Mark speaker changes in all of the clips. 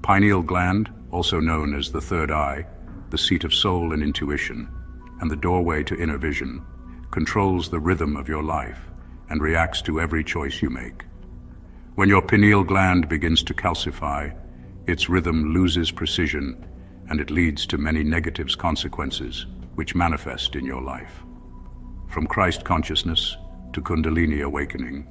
Speaker 1: pineal gland, also known as the third eye, the seat of soul and intuition, and the doorway to inner vision, controls the rhythm of your life and reacts to every choice you make. When your pineal gland begins to calcify, its rhythm loses precision and it leads to many negative consequences which manifest in your life. From Christ consciousness to Kundalini awakening,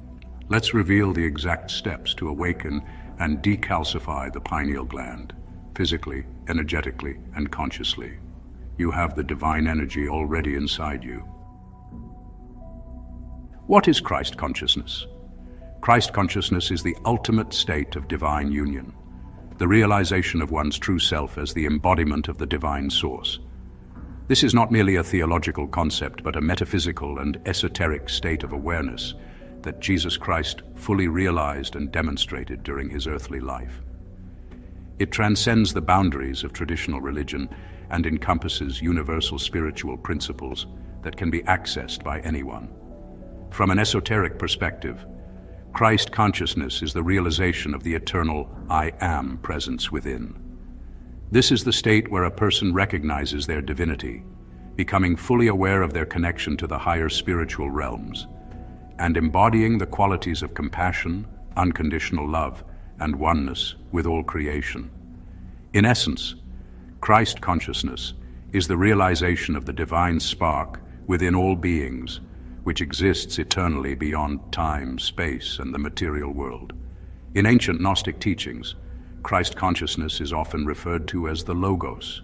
Speaker 1: let's reveal the exact steps to awaken and decalcify the pineal gland, physically, energetically, and consciously. You have the divine energy already inside you. What is Christ consciousness? Christ consciousness is the ultimate state of divine union, the realization of one's true self as the embodiment of the divine source. This is not merely a theological concept, but a metaphysical and esoteric state of awareness that Jesus Christ fully realized and demonstrated during his earthly life. It transcends the boundaries of traditional religion and encompasses universal spiritual principles that can be accessed by anyone. From an esoteric perspective, Christ consciousness is the realization of the eternal I Am presence within. This is the state where a person recognizes their divinity, becoming fully aware of their connection to the higher spiritual realms, and embodying the qualities of compassion, unconditional love, and oneness with all creation. In essence, Christ consciousness is the realization of the divine spark within all beings, which exists eternally beyond time, space, and the material world. In ancient Gnostic teachings, Christ consciousness is often referred to as the Logos,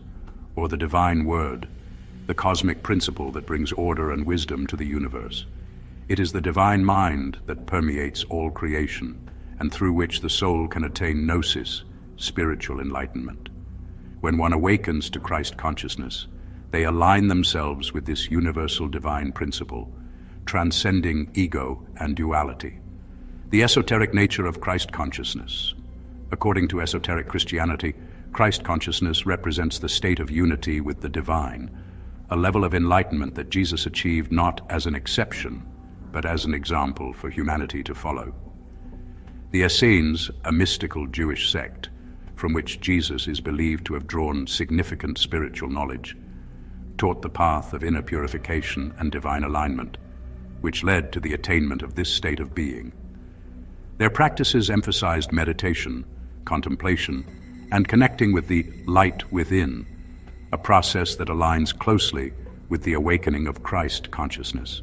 Speaker 1: or the divine word, the cosmic principle that brings order and wisdom to the universe. It is the divine mind that permeates all creation, and through which the soul can attain gnosis, spiritual enlightenment. When one awakens to Christ consciousness, they align themselves with this universal divine principle, transcending ego and duality. The esoteric nature of Christ consciousness. According to esoteric Christianity, Christ consciousness represents the state of unity with the divine, a level of enlightenment that Jesus achieved not as an exception, but as an example for humanity to follow. The Essenes, a mystical Jewish sect, from which Jesus is believed to have drawn significant spiritual knowledge, taught the path of inner purification and divine alignment, which led to the attainment of this state of being. Their practices emphasized meditation, contemplation, and connecting with the light within, a process that aligns closely with the awakening of Christ consciousness.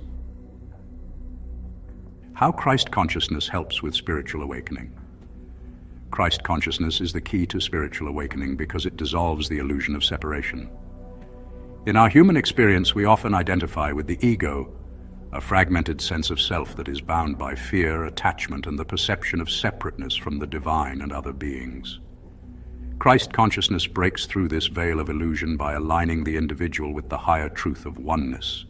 Speaker 1: How Christ consciousness helps with spiritual awakening. Christ consciousness is the key to spiritual awakening because it dissolves the illusion of separation. In our human experience, we often identify with the ego, a fragmented sense of self that is bound by fear, attachment, and the perception of separateness from the divine and other beings. Christ consciousness breaks through this veil of illusion by aligning the individual with the higher truth of oneness,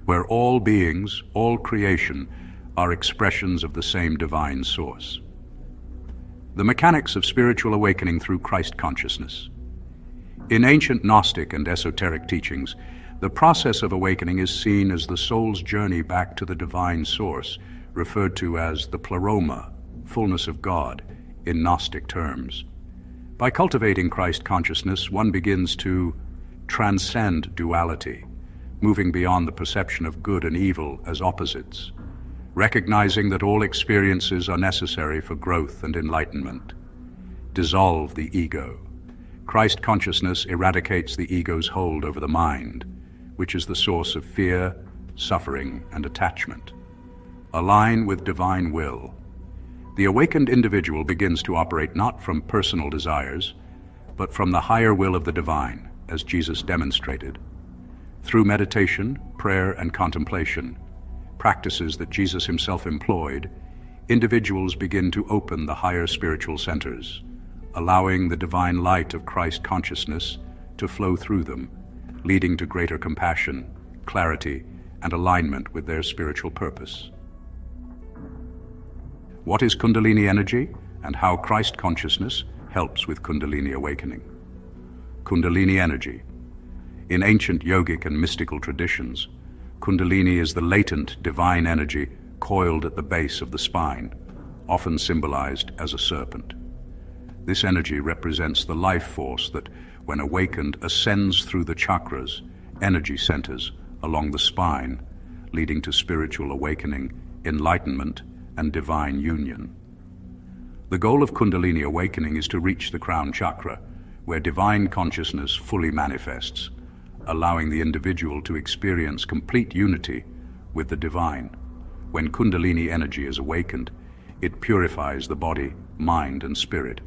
Speaker 1: where all beings, all creation, are expressions of the same divine source. The mechanics of spiritual awakening through Christ consciousness. In ancient Gnostic and esoteric teachings, the process of awakening is seen as the soul's journey back to the divine source, referred to as the pleroma, fullness of God, in Gnostic terms. By cultivating Christ consciousness, one begins to transcend duality, moving beyond the perception of good and evil as opposites, recognizing that all experiences are necessary for growth and enlightenment. Dissolve the ego. Christ consciousness eradicates the ego's hold over the mind, which is the source of fear, suffering, and attachment. Align with divine will. The awakened individual begins to operate not from personal desires, but from the higher will of the divine, as Jesus demonstrated. Through meditation, prayer, and contemplation, practices that Jesus himself employed, individuals begin to open the higher spiritual centers, allowing the divine light of Christ consciousness to flow through them, leading to greater compassion, clarity, and alignment with their spiritual purpose. What is Kundalini energy and how Christ consciousness helps with Kundalini awakening? Kundalini energy. In ancient yogic and mystical traditions, Kundalini is the latent divine energy coiled at the base of the spine, often symbolized as a serpent. This energy represents the life force that, when awakened, ascends through the chakras, energy centers, along the spine, leading to spiritual awakening, enlightenment, and divine union. The goal of Kundalini awakening is to reach the crown chakra, where divine consciousness fully manifests, allowing the individual to experience complete unity with the divine. When Kundalini energy is awakened, it purifies the body, mind, and spirit,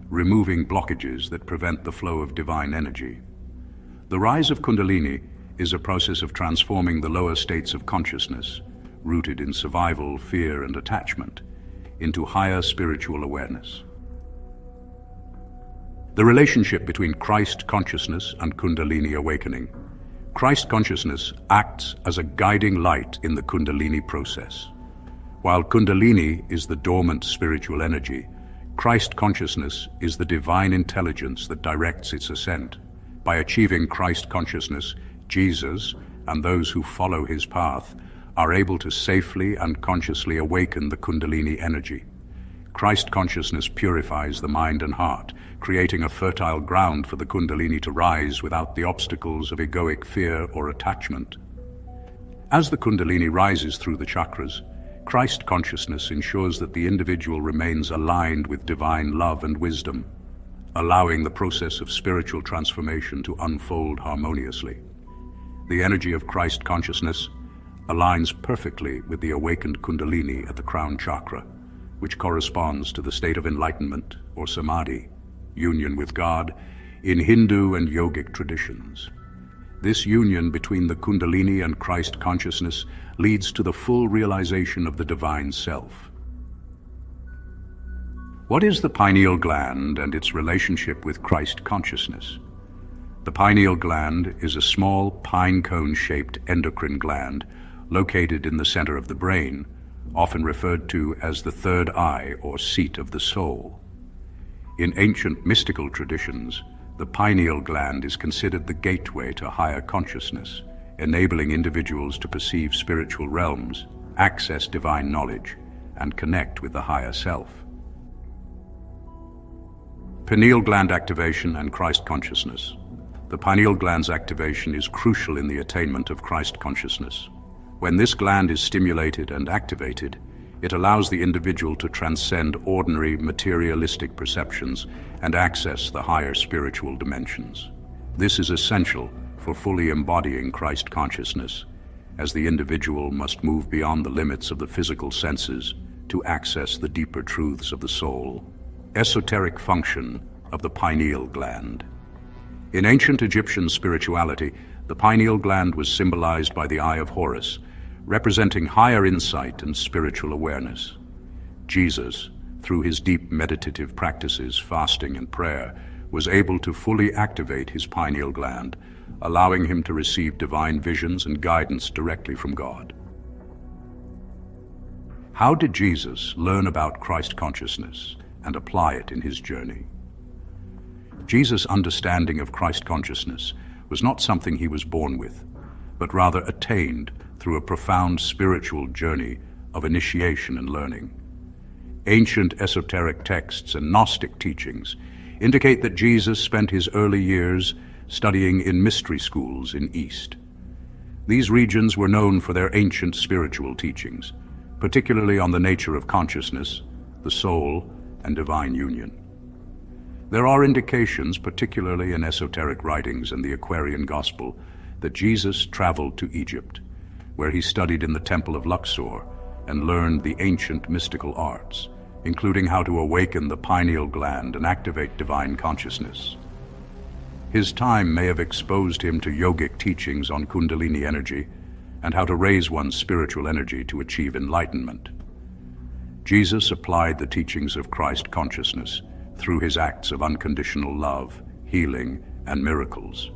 Speaker 1: removing blockages that prevent the flow of divine energy. The rise of Kundalini is a process of transforming the lower states of consciousness, rooted in survival, fear, and attachment, into higher spiritual awareness. The relationship between Christ consciousness and Kundalini awakening. Christ consciousness acts as a guiding light in the Kundalini process. While Kundalini is the dormant spiritual energy, Christ consciousness is the divine intelligence that directs its ascent. By achieving Christ consciousness, Jesus and those who follow his path are able to safely and consciously awaken the Kundalini energy. Christ consciousness purifies the mind and heart, creating a fertile ground for the Kundalini to rise without the obstacles of egoic fear or attachment. As the Kundalini rises through the chakras, Christ consciousness ensures that the individual remains aligned with divine love and wisdom, allowing the process of spiritual transformation to unfold harmoniously. The energy of Christ consciousness aligns perfectly with the awakened Kundalini at the crown chakra, which corresponds to the state of enlightenment or samadhi, union with God, in Hindu and yogic traditions. This union between the Kundalini and Christ consciousness leads to the full realization of the divine self. What is the pineal gland and its relationship with Christ consciousness? The pineal gland is a small pine cone-shaped endocrine gland located in the center of the brain, often referred to as the third eye or seat of the soul. In ancient mystical traditions, the pineal gland is considered the gateway to higher consciousness, enabling individuals to perceive spiritual realms, access divine knowledge, and connect with the higher self. Pineal gland activation and Christ consciousness. The pineal gland's activation is crucial in the attainment of Christ consciousness. When this gland is stimulated and activated, it allows the individual to transcend ordinary materialistic perceptions and access the higher spiritual dimensions. This is essential for fully embodying Christ consciousness, as the individual must move beyond the limits of the physical senses to access the deeper truths of the soul. Esoteric function of the pineal gland. In ancient Egyptian spirituality, the pineal gland was symbolized by the Eye of Horus, representing higher insight and spiritual awareness. Jesus, through his deep meditative practices, fasting and prayer, was able to fully activate his pineal gland, allowing him to receive divine visions and guidance directly from God. How did Jesus learn about Christ consciousness and apply it in his journey? Jesus' understanding of Christ consciousness was not something he was born with, but rather attained through a profound spiritual journey of initiation and learning. Ancient esoteric texts and Gnostic teachings indicate that Jesus spent his early years studying in mystery schools in East. These regions were known for their ancient spiritual teachings, particularly on the nature of consciousness, the soul, and divine union. There are indications, particularly in esoteric writings and the Aquarian Gospel, that Jesus traveled to Egypt, where he studied in the Temple of Luxor and learned the ancient mystical arts, including how to awaken the pineal gland and activate divine consciousness. His time may have exposed him to yogic teachings on Kundalini energy and how to raise one's spiritual energy to achieve enlightenment. Jesus applied the teachings of Christ consciousness through his acts of unconditional love, healing, and miracles.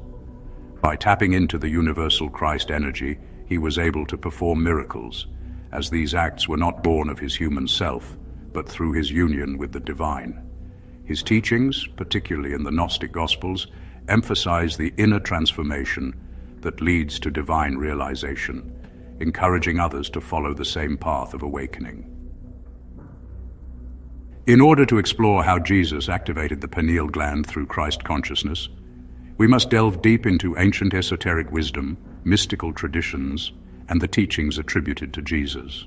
Speaker 1: By tapping into the universal Christ energy, he was able to perform miracles, as these acts were not born of his human self, but through his union with the divine. His teachings, particularly in the Gnostic Gospels, emphasize the inner transformation that leads to divine realization, encouraging others to follow the same path of awakening. In order to explore how Jesus activated the pineal gland through Christ consciousness, we must delve deep into ancient esoteric wisdom, mystical traditions, and the teachings attributed to Jesus.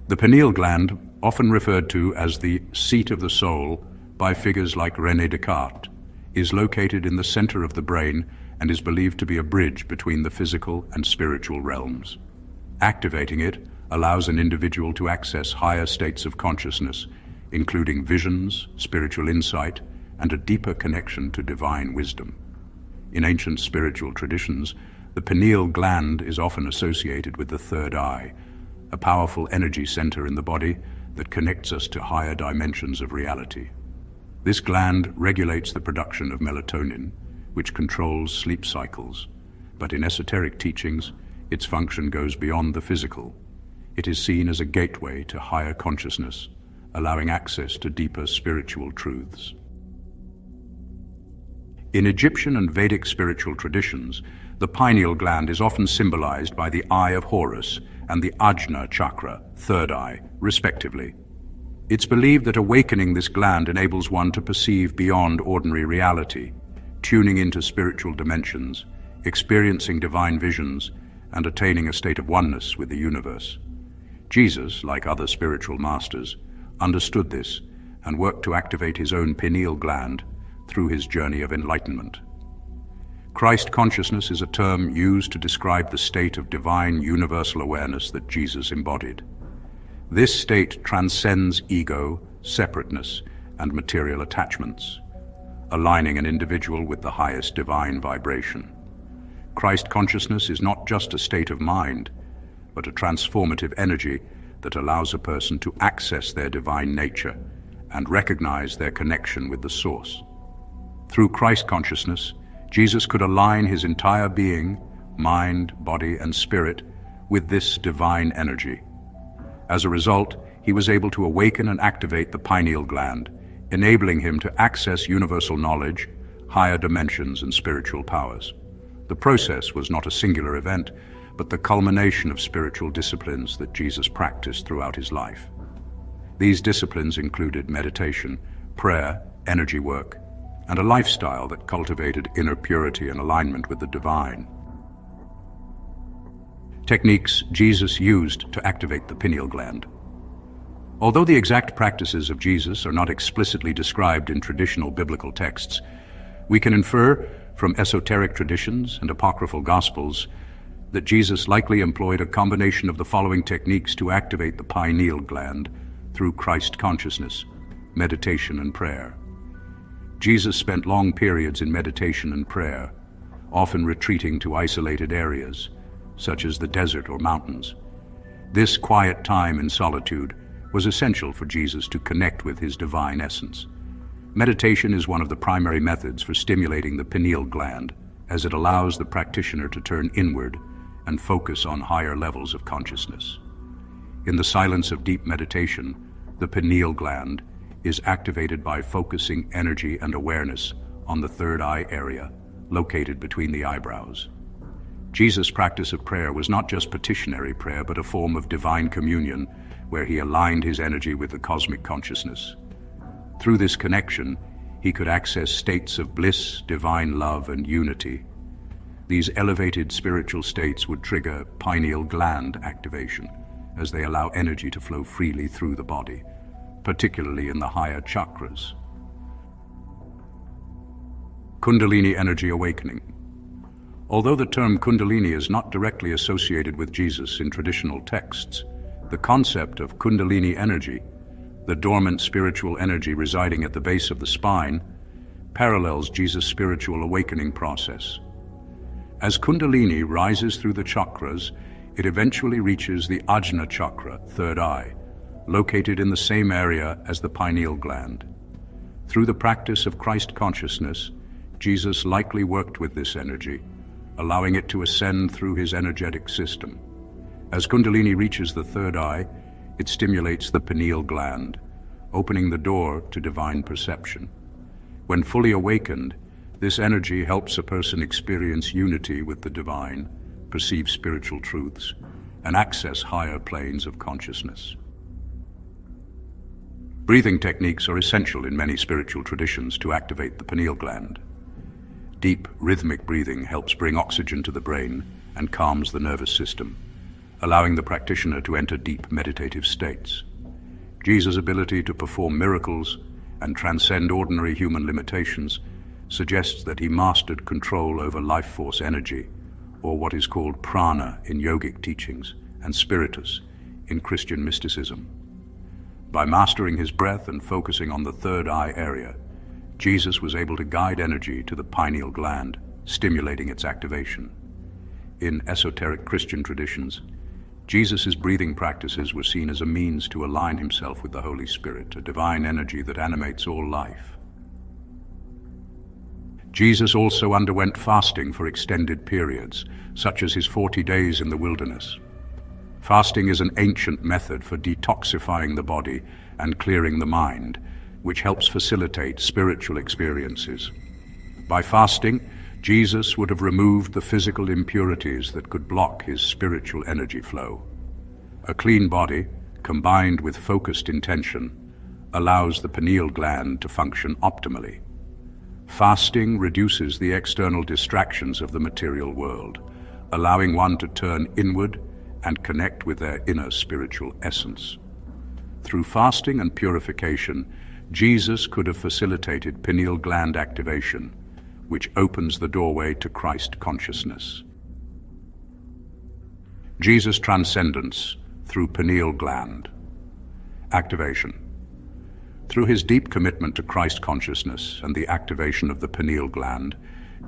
Speaker 1: The pineal gland, often referred to as the seat of the soul by figures like René Descartes, is located in the center of the brain and is believed to be a bridge between the physical and spiritual realms. Activating it allows an individual to access higher states of consciousness, including visions, spiritual insight, and a deeper connection to divine wisdom. In ancient spiritual traditions, the pineal gland is often associated with the third eye, a powerful energy center in the body that connects us to higher dimensions of reality. This gland regulates the production of melatonin, which controls sleep cycles, but in esoteric teachings, its function goes beyond the physical. It is seen as a gateway to higher consciousness, allowing access to deeper spiritual truths. In Egyptian and Vedic spiritual traditions, the pineal gland is often symbolized by the Eye of Horus and the Ajna chakra, third eye, respectively. It's believed that awakening this gland enables one to perceive beyond ordinary reality, tuning into spiritual dimensions, experiencing divine visions, and attaining a state of oneness with the universe. Jesus, like other spiritual masters, understood this and worked to activate his own pineal gland through his journey of enlightenment. Christ consciousness is a term used to describe the state of divine universal awareness that Jesus embodied. This state transcends ego, separateness, and material attachments, aligning an individual with the highest divine vibration. Christ consciousness is not just a state of mind, but a transformative energy that allows a person to access their divine nature and recognize their connection with the source. Through Christ consciousness, Jesus could align his entire being, mind, body, and spirit with this divine energy. As a result, he was able to awaken and activate the pineal gland, enabling him to access universal knowledge, higher dimensions, and spiritual powers. The process was not a singular event, but the culmination of spiritual disciplines that Jesus practiced throughout his life. These disciplines included meditation, prayer, energy work, and a lifestyle that cultivated inner purity and alignment with the divine. Techniques Jesus used to activate the pineal gland. Although the exact practices of Jesus are not explicitly described in traditional biblical texts, we can infer from esoteric traditions and apocryphal gospels that Jesus likely employed a combination of the following techniques to activate the pineal gland through Christ consciousness, meditation, and prayer. Jesus spent long periods in meditation and prayer, often retreating to isolated areas, such as the desert or mountains. This quiet time in solitude was essential for Jesus to connect with his divine essence. Meditation is one of the primary methods for stimulating the pineal gland, as it allows the practitioner to turn inward and focus on higher levels of consciousness. In the silence of deep meditation, the pineal gland is activated by focusing energy and awareness on the third eye area, located between the eyebrows. Jesus' practice of prayer was not just petitionary prayer, but a form of divine communion where he aligned his energy with the cosmic consciousness. Through this connection, he could access states of bliss, divine love, and unity. These elevated spiritual states would trigger pineal gland activation, as they allow energy to flow freely through the body, particularly in the higher chakras. Kundalini energy awakening. Although the term Kundalini is not directly associated with Jesus in traditional texts, the concept of Kundalini energy, the dormant spiritual energy residing at the base of the spine, parallels Jesus' spiritual awakening process. As Kundalini rises through the chakras, it eventually reaches the Ajna chakra, third eye, located in the same area as the pineal gland. Through the practice of Christ consciousness, Jesus likely worked with this energy, allowing it to ascend through his energetic system. As Kundalini reaches the third eye, it stimulates the pineal gland, opening the door to divine perception. When fully awakened, this energy helps a person experience unity with the divine, perceive spiritual truths, and access higher planes of consciousness. Breathing techniques are essential in many spiritual traditions to activate the pineal gland. Deep, rhythmic breathing helps bring oxygen to the brain and calms the nervous system, allowing the practitioner to enter deep meditative states. Jesus' ability to perform miracles and transcend ordinary human limitations suggests that he mastered control over life force energy, or what is called prana in yogic teachings, and spiritus in Christian mysticism. By mastering his breath and focusing on the third eye area, Jesus was able to guide energy to the pineal gland, stimulating its activation. In esoteric Christian traditions, Jesus' breathing practices were seen as a means to align himself with the Holy Spirit, a divine energy that animates all life. Jesus also underwent fasting for extended periods, such as his 40 days in the wilderness. Fasting is an ancient method for detoxifying the body and clearing the mind, which helps facilitate spiritual experiences. By fasting, Jesus would have removed the physical impurities that could block his spiritual energy flow. A clean body, combined with focused intention, allows the pineal gland to function optimally. Fasting reduces the external distractions of the material world, allowing one to turn inward and connect with their inner spiritual essence. Through fasting and purification, Jesus could have facilitated pineal gland activation, which opens the doorway to Christ consciousness. Jesus' transcendence through pineal gland activation. Through his deep commitment to Christ consciousness and the activation of the pineal gland,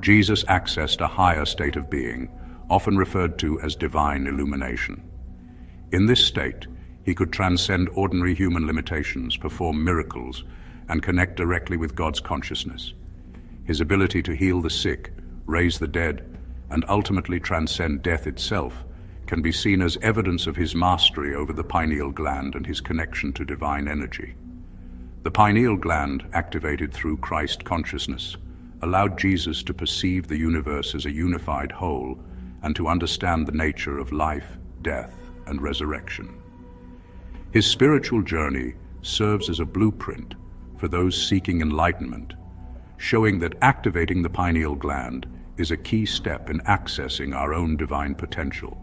Speaker 1: Jesus accessed a higher state of being, often referred to as divine illumination. In this state, he could transcend ordinary human limitations, perform miracles, and connect directly with God's consciousness. His ability to heal the sick, raise the dead, and ultimately transcend death itself can be seen as evidence of his mastery over the pineal gland and his connection to divine energy. The pineal gland, activated through Christ consciousness, allowed Jesus to perceive the universe as a unified whole and to understand the nature of life, death, and resurrection. His spiritual journey serves as a blueprint for those seeking enlightenment, showing that activating the pineal gland is a key step in accessing our own divine potential.